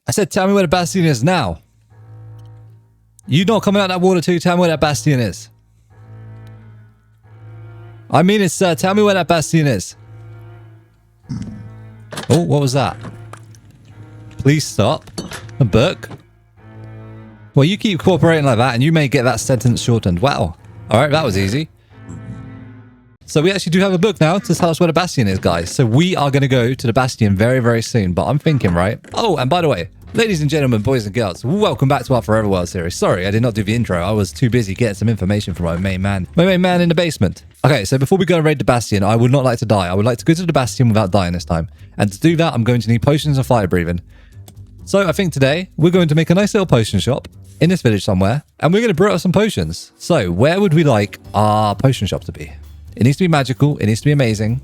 I said, tell me where the bastion is now. You not coming out that water too? Tell me where that bastion is. I mean it, sir. Tell me where that bastion is. Oh, what was that? Please stop. A book? Well, you keep cooperating like that and you may get that sentence shortened. Wow. All right, that was easy. So we actually do have a book now to tell us where the bastion is, guys. So we are going to go to the bastion very, very soon. But I'm thinking, right? Oh, and by the way, ladies and gentlemen, boys and girls, welcome back to our Forever World series. Sorry, I did not do the intro. I was too busy getting some information from my main man in the basement. Okay, so before we go and raid the bastion, I would not like to die. I would like to go to the bastion without dying this time. And to do that, I'm going to need potions and fire breathing. So I think today we're going to make a nice little potion shop in this village somewhere. And we're going to brew out some potions. So where would we like our potion shop to be? It needs to be magical. It needs to be amazing.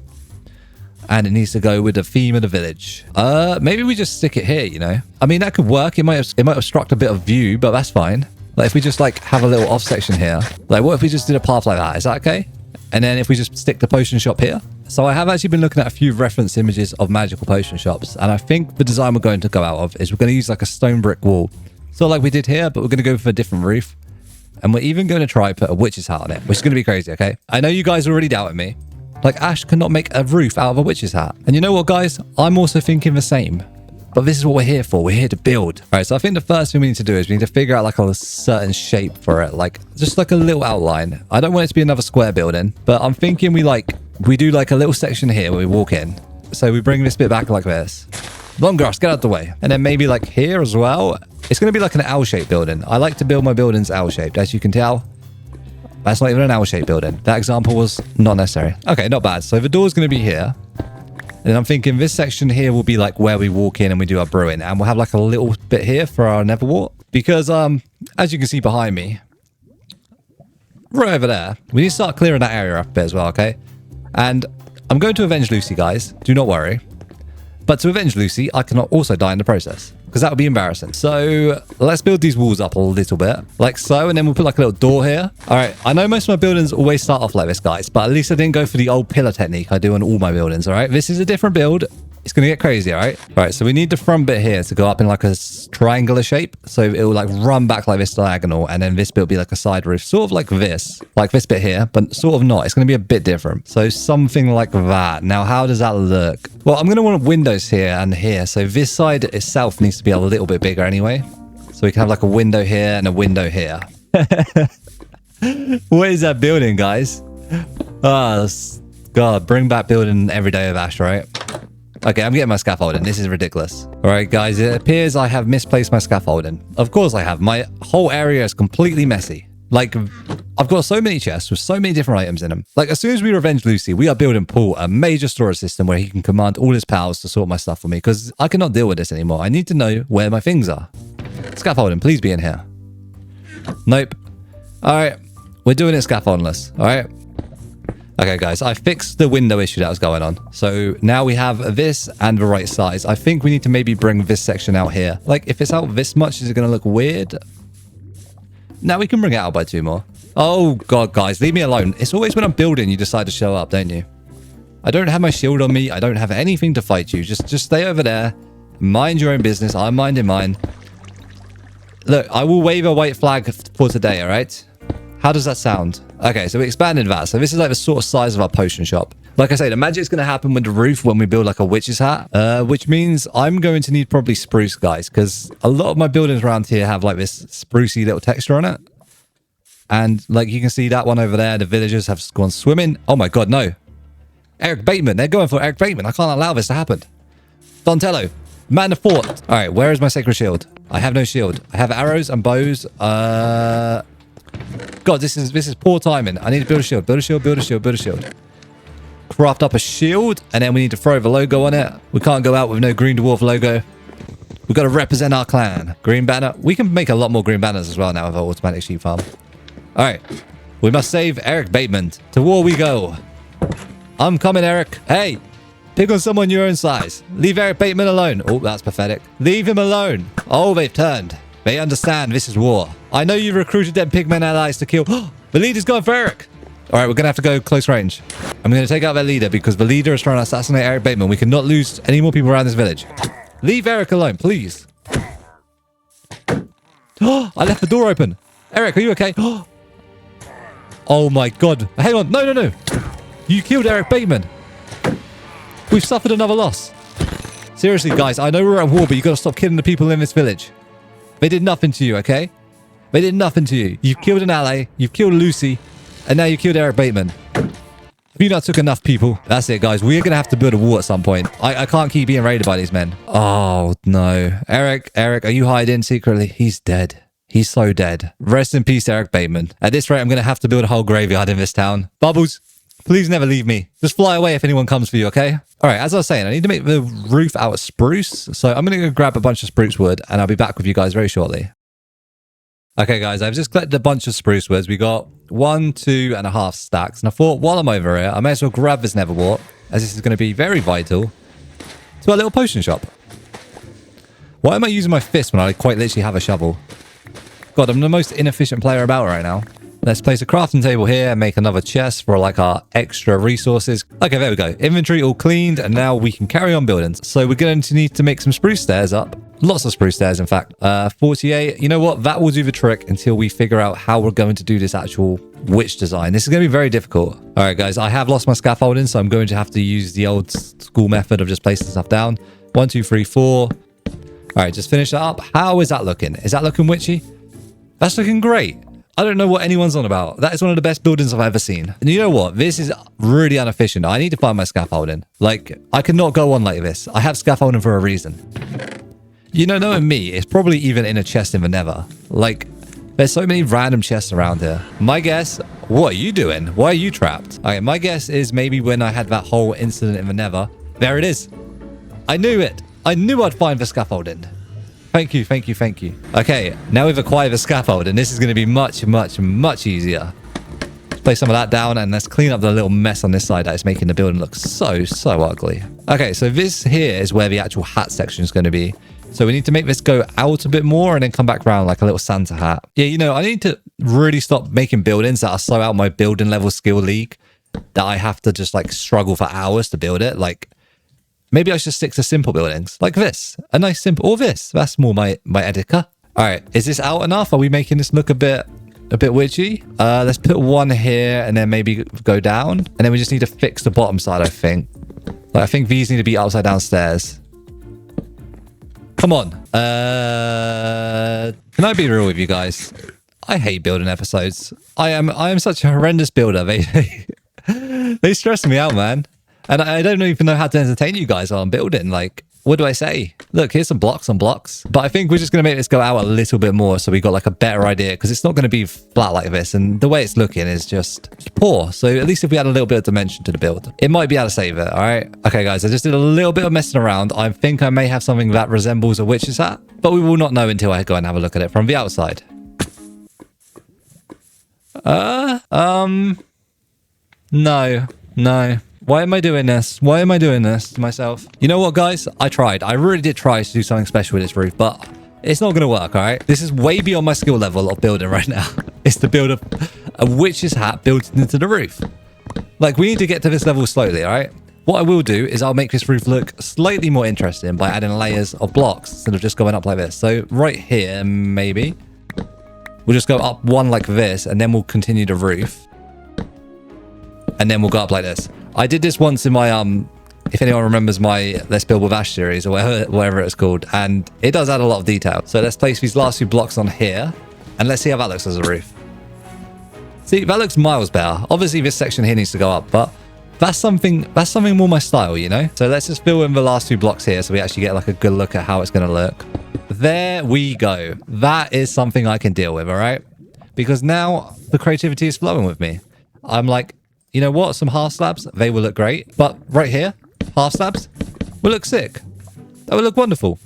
And it needs to go with the theme of the village. Maybe we just stick it here, you know? I mean, that could work. It might obstruct a bit of view, but that's fine. Like if we just like have a little off section here. Like what if we just did a path like that? Is that okay? And then if we just stick the potion shop here. So I have actually been looking at a few reference images of magical potion shops. And I think the design we're going to go out of is we're going to use like a stone brick wall. So like we did here, but we're going to go for a different roof. And we're even going to try put a witch's hat on it, which is going to be crazy, okay? I know you guys already doubted me. Like Ash cannot make a roof out of a witch's hat. And you know what, guys? I'm also thinking the same. But this is what we're here for. We're here to build. All right, so I think the first thing we need to do is we need to figure out like a certain shape for it. Like just like a little outline. I don't want it to be another square building, but I'm thinking we do like a little section here where we walk in. So we bring this bit back like this. Long grass, get out the way. And then maybe like here as well. It's going to be like an L-shaped building. I like to build my buildings L-shaped. As you can tell, that's not even an L-shaped building. That example was not necessary. Okay, not bad. So the door's going to be here. And I'm thinking this section here will be like where we walk in and we do our brewing. And we'll have like a little bit here for our nether wart. Because as you can see behind me, right over there, we need to start clearing that area up a bit as well, okay? And I'm going to avenge Lucy, guys. Do not worry. But to avenge Lucy, I cannot also die in the process. Because that would be embarrassing. So let's build these walls up a little bit. Like so. And then we'll put like a little door here. All right. I know most of my buildings always start off like this, guys. But at least I didn't go for the old pillar technique I do on all my buildings. All right. This is a different build. It's going to get crazy. All right. All right. So we need the front bit here to go up in like a triangular shape. So it will like run back like this diagonal. And then this bit will be like a side roof. Sort of like this bit here. But sort of not. It's going to be a bit different. So something like that. Now, how does that look? Well, I'm going to want windows here and here. So this side itself needs to be a little bit bigger anyway. So we can have like a window here and a window here. What is that building, guys? Oh, God, bring back building every day of Ash, right? Okay, I'm getting my scaffolding. This is ridiculous. All right, guys, it appears I have misplaced my scaffolding. Of course I have. My whole area is completely messy. Like, I've got so many chests with so many different items in them. Like, as soon as we revenge Lucy, we are building Paul a major storage system where he can command all his pals to sort my stuff for me because I cannot deal with this anymore. I need to know where my things are. Scaffolding, please be in here. Nope. All right, we're doing it scaffoldless. All right. Okay, guys, I fixed the window issue that was going on. So now we have this and the right size. I think we need to maybe bring this section out here. Like, if it's out this much, is it going to look weird? Now we can bring it out by 2 more. Oh, God, guys, leave me alone. It's always when I'm building, you decide to show up, don't you? I don't have my shield on me. I don't have anything to fight you. Just stay over there. Mind your own business. I'm minding mine. Look, I will wave a white flag for today, all right? How does that sound? Okay, so we expanded that. So this is like the sort of size of our potion shop. Like I say, the magic's going to happen with the roof when we build like a witch's hat, which means I'm going to need probably spruce, guys, because a lot of my buildings around here have like this sprucey little texture on it. And like you can see that one over there, the villagers have gone swimming. Oh my God, no. Eric Bateman, they're going for Eric Bateman. I can't allow this to happen. Donatello, man of fort. All right, where is my sacred shield? I have no shield. I have arrows and bows. God, this is poor timing. I need to build a shield, build a shield, build a shield, build a shield. Craft up a shield, and then we need to throw the logo on it. We can't go out with no Green Dwarf logo. We've got to represent our clan. Green banner. We can make a lot more green banners as well now with our automatic sheep farm. All right. We must save Eric Bateman. To war we go. I'm coming, Eric. Hey, pick on someone your own size. Leave Eric Bateman alone. Oh, that's pathetic. Leave him alone. Oh, they've turned. They understand this is war. I know you recruited them pigmen allies to kill. The leader's gone for Eric. All right, we're going to have to go close range. I'm going to take out their leader because the leader is trying to assassinate Eric Bateman. We cannot lose any more people around this village. Leave Eric alone, please. I left the door open. Eric, are you okay? Oh my God. Hang on. No, no, no. You killed Eric Bateman. We've suffered another loss. Seriously, guys, I know we're at war, but you got to stop killing the people in this village. They did nothing to you, okay? They did nothing to you. You've killed an ally, you've killed Lucy, and now you killed Eric Bateman. If you not took enough people, that's it, guys. We're going to have to build a wall at some point. I can't keep being raided by these men. Oh, no. Eric, are you hiding secretly? He's dead. He's so dead. Rest in peace, Eric Bateman. At this rate, I'm going to have to build a whole graveyard in this town. Bubbles, please never leave me. Just fly away if anyone comes for you, okay? All right, as I was saying, I need to make the roof out of spruce. So I'm going to go grab a bunch of spruce wood, and I'll be back with you guys very shortly. Okay, guys, I've just collected a bunch of spruce woods. We got 1, 2.5 stacks. And I thought, while I'm over here, I may as well grab this nether wart, as this is going to be very vital to our little potion shop. Why am I using my fist when I quite literally have a shovel? God, I'm the most inefficient player about right now. Let's place a crafting table here and make another chest for like our extra resources. Okay, there we go. Inventory all cleaned, and now we can carry on building. So we're going to need to make some spruce stairs up. Lots of spruce stairs, in fact. 48. You know what? That will do the trick until we figure out how we're going to do this actual witch design. This is going to be very difficult. All right, guys, I have lost my scaffolding, so I'm going to have to use the old school method of just placing stuff down. 1, 2, 3, 4. All right, just finish that up. How is that looking? Is that looking witchy? That's looking great. I don't know what anyone's on about. That is one of the best buildings I've ever seen. And you know what? This is really inefficient. I need to find my scaffolding. Like, I cannot go on like this. I have scaffolding for a reason. You know, knowing me, it's probably even in a chest in the nether. Like, there's so many random chests around here. My guess, what are you doing? Why are you trapped? Okay, my guess is maybe when I had that whole incident in the nether. There it is. I knew it. I knew I'd find the scaffolding. Thank you, thank you, thank you. Okay, now we've acquired the scaffold, and this is going to be much, much, much easier. Let's place some of that down, and let's clean up the little mess on this side that is making the building look so, so ugly. Okay, so this here is where the actual hat section is going to be. So we need to make this go out a bit more and then come back around like a little Santa hat. Yeah, you know, I need to really stop making buildings that are so out my building level skill league that I have to just like struggle for hours to build it. Like, maybe I should stick to simple buildings like this. A nice simple, or this. That's more my edica. All right, is this out enough? Are we making this look a bit witchy? Let's put one here and then maybe go down. And then we just need to fix the bottom side, I think. Like, I think these need to be upside down stairs. Come on. Can I be real with you guys? I hate building episodes. I am such a horrendous builder. They stress me out, man. And I don't even know how to entertain you guys while I'm building. Like, what do I say? Look, here's some blocks on blocks. But I think we're just going to make this go out a little bit more so we got like a better idea, because it's not going to be flat like this. And the way it's looking is just poor. So at least if we had a little bit of dimension to the build, it might be able to save it. All right. Okay, guys, I just did a little bit of messing around. I think I may have something that resembles a witch's hat, but we will not know until I go and have a look at it from the outside. No. Why am I doing this? Why am I doing this to myself? You know what, guys? I tried. I really did try to do something special with this roof, but it's not going to work, all right? This is way beyond my skill level of building right now. It's to build a witch's hat built into the roof. Like, we need to get to this level slowly, all right? What I will do is I'll make this roof look slightly more interesting by adding layers of blocks instead of just going up like this. So right here, maybe. We'll just go up one like this, and then we'll continue the roof. And then we'll go up like this. I did this once in my, if anyone remembers my Let's Build with Ash series or whatever it's called, and it does add a lot of detail. So let's place these last 2 blocks on here, and let's see how that looks as a roof. See, that looks miles better. Obviously, this section here needs to go up, but that's something more my style, you know? So let's just fill in the last 2 blocks here so we actually get like a good look at how it's going to look. There we go. That is something I can deal with, all right? Because now the creativity is flowing with me. I'm like, you know what? Some half slabs, they will look great. But right here, half slabs will look sick. That would look wonderful.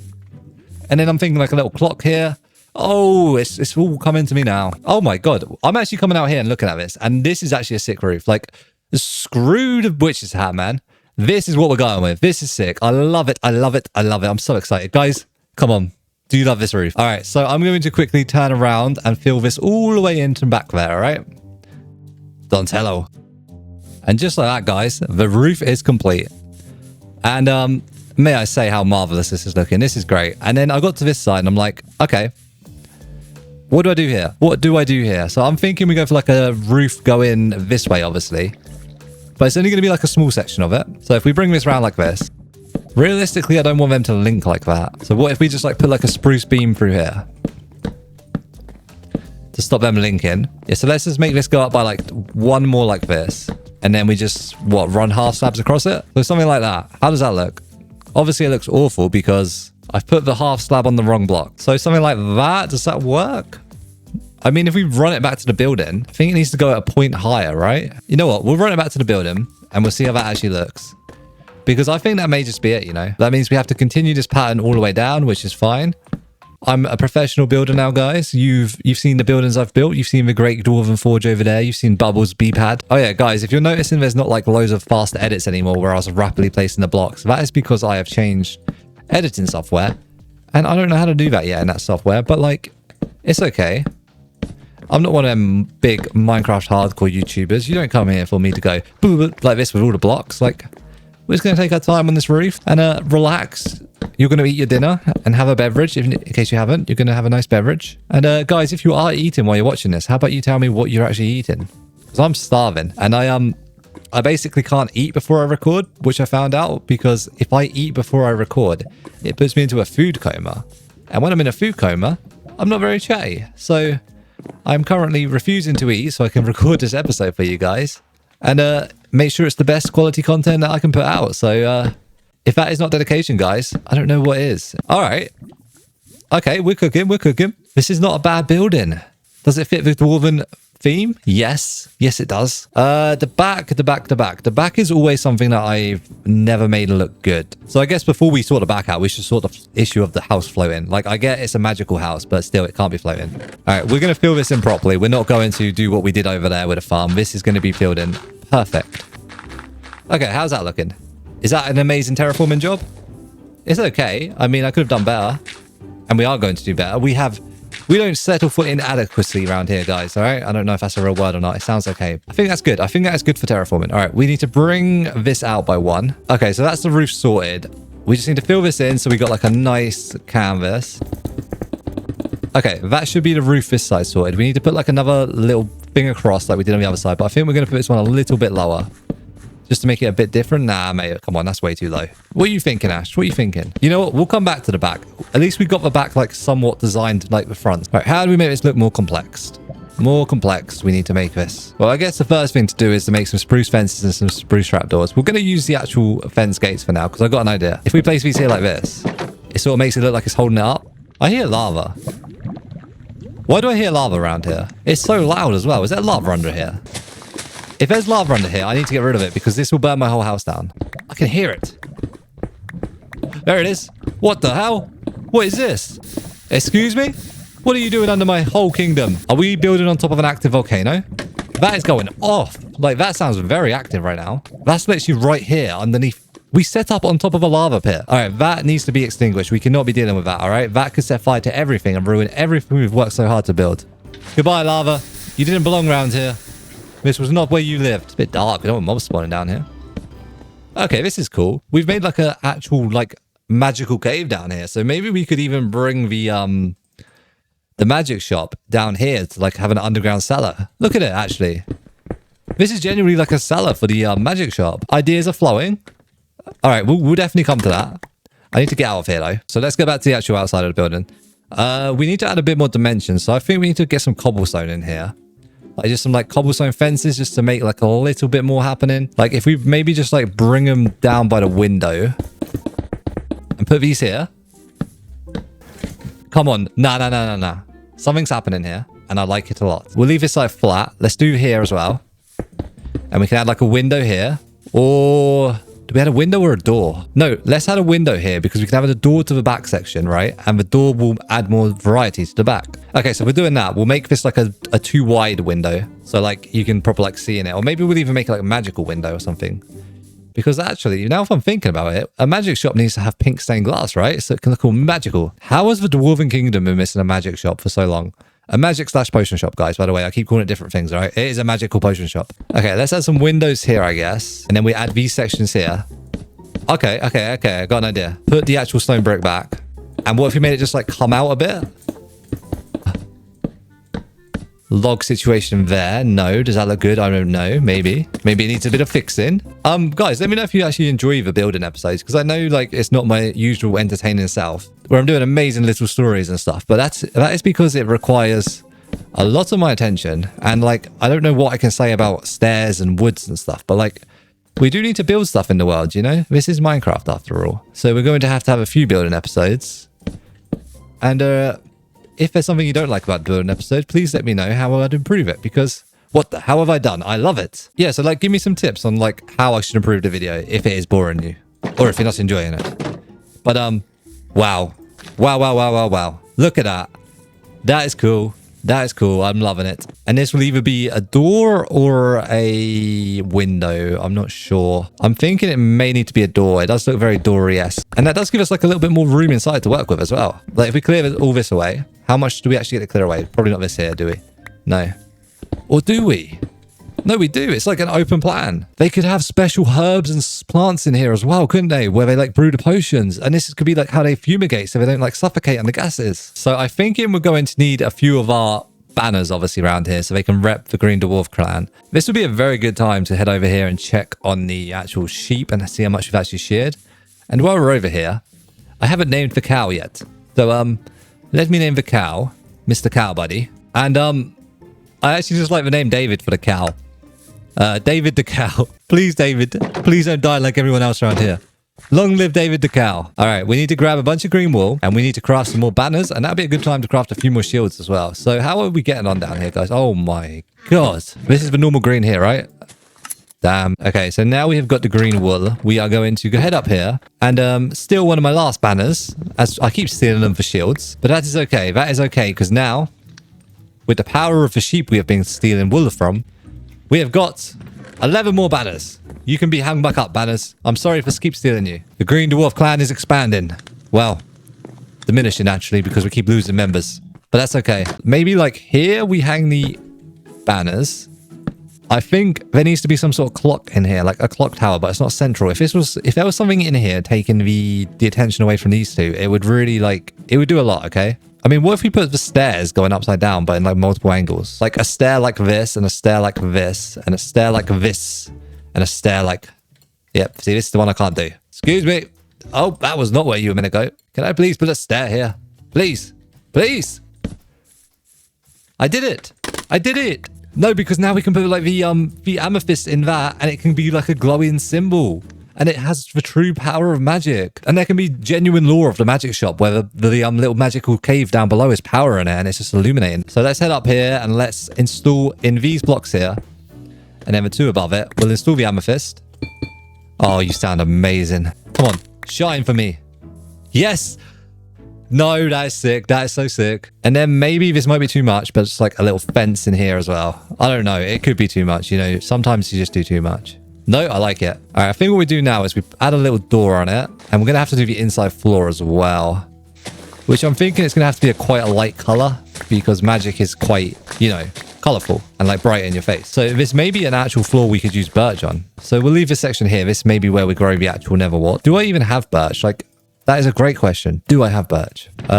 And then I'm thinking like a little clock here. Oh, it's all coming to me now. Oh my God. I'm actually coming out here and looking at this. And this is actually a sick roof. Like, screw the witch's hat, man. This is what we're going with. This is sick. I love it. I love it. I love it. I'm so excited. Guys, come on. Do you love this roof? All right. So I'm going to quickly turn around and fill this all the way into back there. All right. Donatello. And just like that, guys, the roof is complete. And may I say how marvelous this is looking. This is great. And then I got to this side and I'm like, okay, What do I do here? What do I do here? So I'm thinking we go for like a roof going this way, obviously. But it's only going to be like a small section of it. So if we bring this around like this, realistically, I don't want them to link like that. So what if we just like put like a spruce beam through here to stop them linking? Yeah, so let's just make this go up by like one more like this. And then we just, what, run half slabs across it? So something like that. How does that look? Obviously, it looks awful because I've put the half slab on the wrong block. So something like that, does that work? I mean, if we run it back to the building, I think it needs to go at a point higher, right? You know what? We'll run it back to the building and we'll see how that actually looks. Because I think that may just be it, you know? That means we have to continue this pattern all the way down, which is fine. I'm a professional builder now, guys. You've seen the buildings I've built. You've seen the Great Dwarven Forge over there. You've seen Bubbles B-pad. Oh yeah, guys, if you're noticing there's not like loads of fast edits anymore where I was rapidly placing the blocks, that is because I have changed editing software. And I don't know how to do that yet in that software, but like, it's okay. I'm not one of them big Minecraft hardcore YouTubers. You don't come here for me to go boo like this with all the blocks. Like, we're just going to take our time on this roof and relax. You're going to eat your dinner and have a beverage. In case you haven't, you're going to have a nice beverage. And guys, if you are eating while you're watching this, how about you tell me what you're actually eating? Because I'm starving. And I basically can't eat before I record, which I found out because if I eat before I record, it puts me into a food coma. And when I'm in a food coma, I'm not very chatty. So I'm currently refusing to eat so I can record this episode for you guys. And make sure it's the best quality content that I can put out. So if that is not dedication, guys, I don't know what is. All right. Okay, we're cooking. We're cooking. This is not a bad building. Does it fit the dwarven theme? Yes. Yes, it does. The back is always something that I've never made look good. So I guess before we sort the back out, we should sort the issue of the house floating. Like, I get it's a magical house, but still, it can't be floating. All right, we're going to fill this in properly. We're not going to do what we did over there with a farm. This is going to be filled in. Perfect. Okay, how's that looking? Is that an amazing terraforming job? It's okay. I mean, I could have done better. And we are going to do better. We don't settle for inadequacy around here, guys. All right. I don't know if that's a real word or not. It sounds okay. I think that's good. I think that is good for terraforming. All right. We need to bring this out by one. Okay. So that's the roof sorted. We just need to fill this in. So we got like a nice canvas. Okay. That should be the roof this side sorted. We need to put like another little thing across like we did on the other side. But I think we're going to put this one a little bit lower. Just to make it a bit different. Nah, mate, come on, that's way too low. What are you thinking, Ash? What are you thinking? You know what? We'll come back to the back. At least we got the back like somewhat designed like the front. All right, how do we make this look more complex? More complex, we need to make this. Well, I guess the first thing to do is to make some spruce fences and some spruce trapdoors. We're going to use the actual fence gates for now because I've got an idea. If we place these here like this, it sort of makes it look like it's holding it up. I hear lava. Why do I hear lava around here? It's so loud as well. Is there lava under here? If there's lava under here, I need to get rid of it because this will burn my whole house down. I can hear it. There it is. What the hell? What is this? Excuse me? What are you doing under my whole kingdom? Are we building on top of an active volcano? That is going off. Like, that sounds very active right now. That's literally right here underneath. We set up on top of a lava pit. All right, that needs to be extinguished. We cannot be dealing with that, all right? That could set fire to everything and ruin everything we've worked so hard to build. Goodbye, lava. You didn't belong around here. This was not where you lived. It's a bit dark. We don't want mobs spawning down here. Okay, this is cool. We've made like an actual like magical cave down here. So maybe we could even bring the magic shop down here to like have an underground cellar. Look at it, actually. This is genuinely like a cellar for the magic shop. Ideas are flowing. All right, we'll definitely come to that. I need to get out of here though. So let's go back to the actual outside of the building. We need to add a bit more dimension. So I think we need to get some cobblestone in here. Like just some like cobblestone fences just to make like a little bit more happening. Like if we maybe just like bring them down by the window and put these here. Come on. Nah. Something's happening here and I like it a lot. We'll leave this side flat. Let's do here as well. And we can add like a window here. Or do we add a window or a door? No, let's add a window here because we can have a door to the back section, right? And the door will add more variety to the back. Okay, so we're doing that. We'll make this like a too wide window. So like you can probably like see in it. Or maybe we'll even make it like a magical window or something. Because actually, now if I'm thinking about it, a magic shop needs to have pink stained glass, right? So it can look all magical. How has the Dwarven Kingdom been missing a magic shop for so long? A magic / potion shop, guys, by the way. I keep calling it different things, all right? It is a magical potion shop. Okay, let's add some windows here, I guess. And then we add these sections here. Okay. I got an idea. Put the actual stone brick back. And what if we made it just like come out a bit? log situation there. No. Does that look good? I don't know. Maybe it needs a bit of fixing. Guys, let me know if you actually enjoy the building episodes, because I know like it's not my usual entertaining self where I'm doing amazing little stories and stuff, but that is because it requires a lot of my attention, and like I don't know what I can say about stairs and woods and stuff, but like we do need to build stuff in the world, you know? This is Minecraft after all. So we're going to have a few building episodes. And if there's something you don't like about the building episode, please let me know how I'd improve it, because how have I done? I love it. Yeah, so like give me some tips on like how I should improve the video if it is boring you, or if you're not enjoying it. But wow. Look at that. That is cool. That is cool. I'm loving it. And this will either be a door or a window. I'm not sure. I'm thinking it may need to be a door. It does look very door-y-esque. And that does give us like a little bit more room inside to work with as well. Like if we clear all this away, how much do we actually get to clear away? Probably not this here, do we? No. Or do we? No, we do. It's like an open plan. They could have special herbs and plants in here as well, couldn't they? Where they like brew the potions. And this could be like how they fumigate so they don't like suffocate on the gases. So I think we're going to need a few of our banners obviously around here so they can rep the Green Dwarf clan. This would be a very good time to head over here and check on the actual sheep and see how much we've actually sheared. And while we're over here, I haven't named the cow yet. So let me name the cow Mr. Cow Buddy. And I actually just like the name David for the cow. David the cow. Please, David. Please don't die like everyone else around here. Long live David the cow. All right, we need to grab a bunch of green wool and we need to craft some more banners, and that'd be a good time to craft a few more shields as well. So how are we getting on down here, guys? Oh my god. This is the normal green here, right? Damn. Okay, so now we have got the green wool. We are going to go head up here and steal one of my last banners, as I keep stealing them for shields. But that is okay. That is okay, because now, with the power of the sheep we have been stealing wool from, we have got 11 more banners. You can be hung back up, banners. I'm sorry for keep stealing you. The Green Dwarf clan is expanding. Well, diminishing actually, because we keep losing members. But that's okay. Maybe like here we hang the banners. I think there needs to be some sort of clock in here, like a clock tower, but it's not central. If there was something in here taking the attention away from these two, it would really it would do a lot, okay? I mean, what if we put the stairs going upside down, but in like multiple angles? Like a stair like this, and a stair like this, and a stair like this, and a stair like... Yep, see, this is the one I can't do. Excuse me. Oh, that was not where you were a minute ago. Can I please put a stair here? Please. Please. I did it. I did it. No, because now we can put like the amethyst in that, and it can be like a glowing symbol. And it has the true power of magic. And there can be genuine lore of the magic shop where the little magical cave down below is powering it and it's just illuminating. So let's head up here and let's install in these blocks here. And then the two above it, we'll install the amethyst. Oh, you sound amazing. Come on, shine for me. Yes. No, that is sick. That is so sick. And then maybe this might be too much, but it's like a little fence in here as well. I don't know. It could be too much. You know, sometimes you just do too much. No, I like it. All right, I think what we do now is we add a little door on it, and we're going to have to do the inside floor as well, which I'm thinking it's going to have to be quite a light color because magic is quite, you know, colorful and like bright in your face. So this may be an actual floor we could use birch on. So we'll leave this section here. This may be where we grow the actual netherwort. Do I even have birch? Like, that is a great question. Do I have birch? Birch.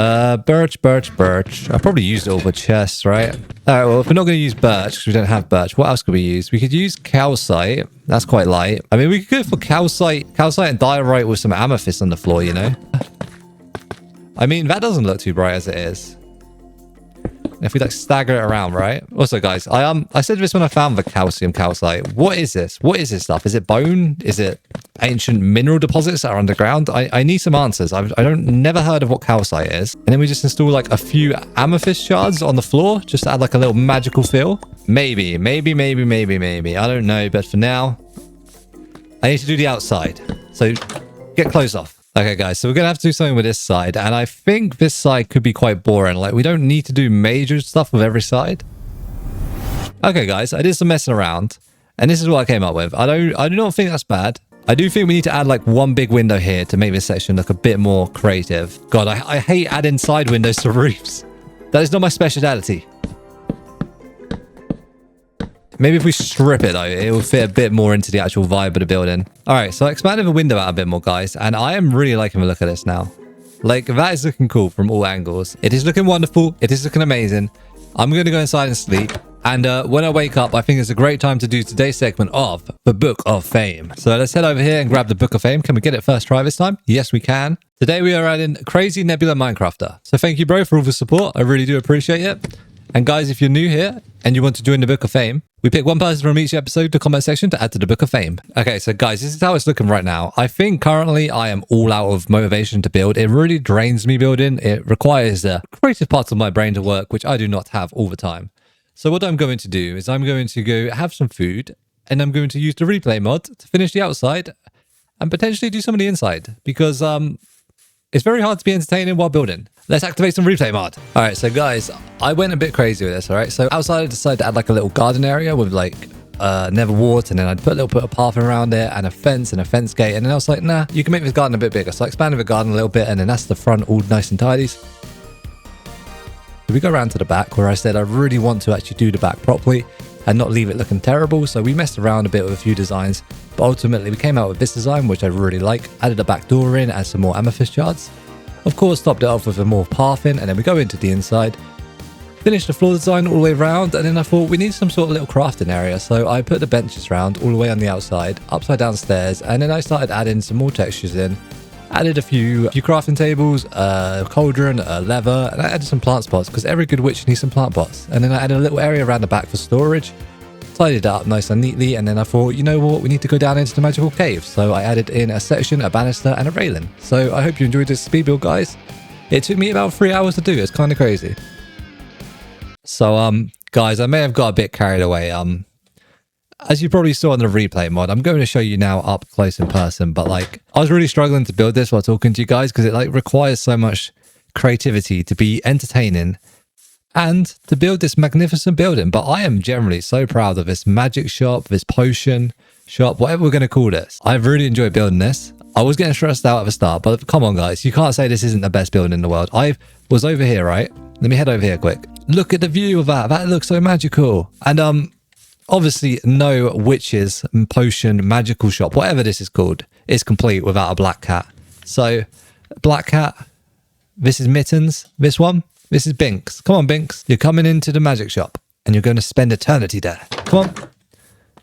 I probably used it all for chests, right? All right, well, if we're not going to use birch because we don't have birch, what else could we use? We could use calcite. That's quite light. I mean, we could go for calcite and diorite with some amethyst on the floor, you know? I mean, that doesn't look too bright as it is. If we like stagger it around, right? Also, guys, I said this when I found the calcite. What is this? What is this stuff? Is it bone? Is it ancient mineral deposits that are underground? I need some answers. Never heard of what calcite is. And then we just install like a few amethyst shards on the floor just to add like a little magical feel. Maybe. I don't know. But for now, I need to do the outside. So get clothes off. Okay, guys, so we're going to have to do something with this side. And I think this side could be quite boring. Like, we don't need to do major stuff with every side. Okay, guys, I did some messing around. And this is what I came up with. I do not think that's bad. I do think we need to add like one big window here to make this section look a bit more creative. God, I hate adding side windows to roofs. That is not my speciality. Maybe if we strip it, though, it will fit a bit more into the actual vibe of the building. All right, so I expanded the window out a bit more, guys, and I am really liking the look of this now. Like, that is looking cool from all angles. It is looking wonderful. It is looking amazing. I'm going to go inside and sleep. And when I wake up, I think it's a great time to do today's segment of the Book of Fame. So let's head over here and grab the Book of Fame. Can we get it first try this time? Yes, we can. Today we are adding Crazy Nebula Minecrafter. So thank you, bro, for all the support. I really do appreciate it. And guys, if you're new here and you want to join the Book of Fame, we pick one person from each episode to comment section to add to the Book of Fame. Okay, so guys, this is how it's looking right now. I think currently I am all out of motivation to build. It really drains me building. It requires the creative parts of my brain to work, which I do not have all the time. So what I'm going to do is I'm going to go have some food and I'm going to use the replay mod to finish the outside and potentially do some of the inside because it's very hard to be entertaining while building. Let's activate some replay mod. All right, so guys, I went a bit crazy with this, all right? So outside I decided to add like a little garden area with like never wart, and then I'd put a little bit of path around it and a fence gate. And then I was like, nah, you can make this garden a bit bigger. So I expanded the garden a little bit and then that's the front all nice and tidy. We go around to the back where I said I really want to actually do the back properly and not leave it looking terrible. So we messed around a bit with a few designs, but ultimately we came out with this design, which I really like. Added a back door in and some more amethyst shards. Of course, topped it off with a more path in, and then we go into the inside. Finished the floor design all the way around, and then I thought we need some sort of little crafting area. So I put the benches around all the way on the outside, upside down stairs, and then I started adding some more textures in. Added a few crafting tables, cauldron, leather, and I added some plant spots because every good witch needs some plant pots. And then I added a little area around the back for storage, tidied it up nice and neatly, and then I thought, you know what, we need to go down into the magical cave. So I added in a section, a banister, and a railing. So I hope you enjoyed this speed build, guys. It took me about 3 hours to do. It's kind of crazy. So guys, I may have got a bit carried away. As you probably saw in the replay mod, I'm going to show you now up close in person, but like I was really struggling to build this while talking to you guys because it like requires so much creativity to be entertaining and to build this magnificent building. But I am generally so proud of this magic shop, this potion shop, whatever we're going to call this. I've really enjoyed building this. I was getting stressed out at the start, but come on guys, you can't say this isn't the best building in the world. I was over here, right? Let me head over here quick. Look at the view of that. That looks so magical. And obviously, no witches, potion, magical shop, whatever this is called, is complete without a black cat. So, black cat, this is Mittens, this one, this is Binks. Come on, Binks. You're coming into the magic shop and you're going to spend eternity there. Come on.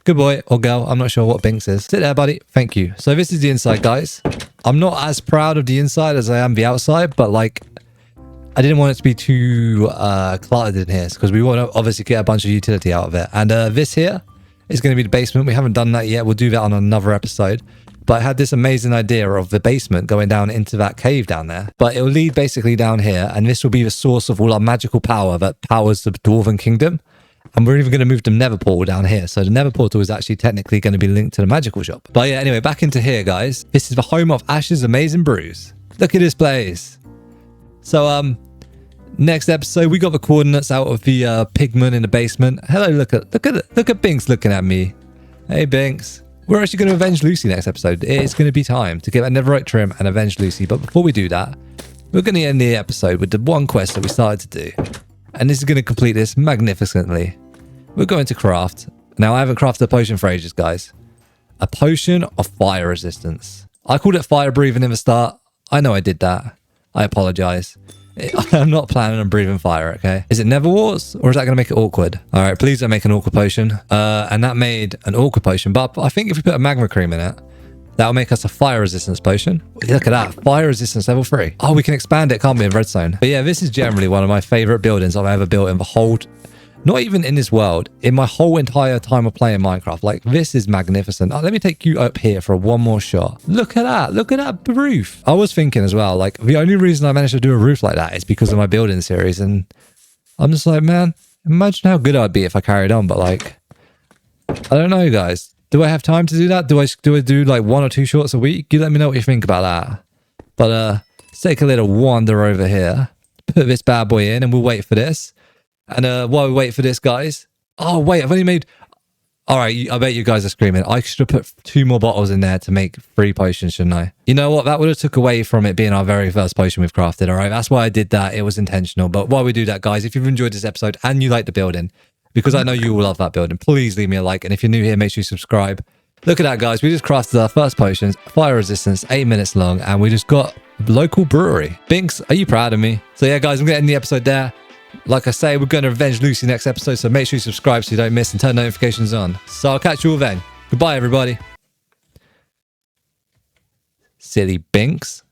Good boy or girl. I'm not sure what Binks is. Sit there, buddy. Thank you. So, this is the inside, guys. I'm not as proud of the inside as I am the outside, but like, I didn't want it to be too cluttered in here because we want to obviously get a bunch of utility out of it. And this here is going to be the basement. We haven't done that yet. We'll do that on another episode. But I had this amazing idea of the basement going down into that cave down there. But it will lead basically down here. And this will be the source of all our magical power that powers the Dwarven Kingdom. And we're even going to move the Nether Portal down here. So the Nether Portal is actually technically going to be linked to the magical shop. But yeah, anyway, back into here, guys. This is the home of Ash's Amazing Brews. Look at this place. So, next episode, we got the coordinates out of the pigman in the basement. Hello, look at Binks looking at me. Hey, Binks. We're actually going to avenge Lucy next episode. It's going to be time to get that netherite trim and avenge Lucy. But before we do that, we're going to end the episode with the one quest that we started to do. And this is going to complete this magnificently. We're going to craft. Now, I haven't crafted a potion for ages, guys. A potion of fire resistance. I called it fire breathing in the start. I know I did that. I apologize. I'm not planning on breathing fire, okay? Is it Never Wars or is that going to make it awkward? All right, please don't make an awkward potion. And that made an awkward potion, but I think if we put a magma cream in it, that'll make us a fire resistance potion. Look at that, fire resistance level 3. Oh, we can expand it, can't we, in redstone? But yeah, this is generally one of my favorite buildings I've ever built in the whole... Not even in this world, in my whole entire time of playing Minecraft. Like, this is magnificent. Let me take you up here for one more shot. Look at that. Look at that roof. I was thinking as well, like, the only reason I managed to do a roof like that is because of my building series. And I'm just like, man, imagine how good I'd be if I carried on. But, like, I don't know, guys. Do I have time to do that? Do I do, like, 1 or 2 shorts a week? You let me know what you think about that. But, let's take a little wander over here. Put this bad boy in and we'll wait for this. And while we wait for this, guys... Oh, wait, I've only made... All right, I bet you guys are screaming. I should have put 2 more bottles in there to make 3 potions, shouldn't I? You know what? That would have took away from it being our very first potion we've crafted, all right? That's why I did that. It was intentional. But while we do that, guys, if you've enjoyed this episode and you like the building, because I know you will love that building, please leave me a like. And if you're new here, make sure you subscribe. Look at that, guys. We just crafted our first potions, fire resistance, 8 minutes long, and we just got local brewery. Binks, are you proud of me? So yeah, guys, I'm going to end the episode there. Like I say, we're going to avenge Lucy next episode, so make sure you subscribe so you don't miss and turn notifications on. So I'll catch you all then. Goodbye, everybody. Silly Binks.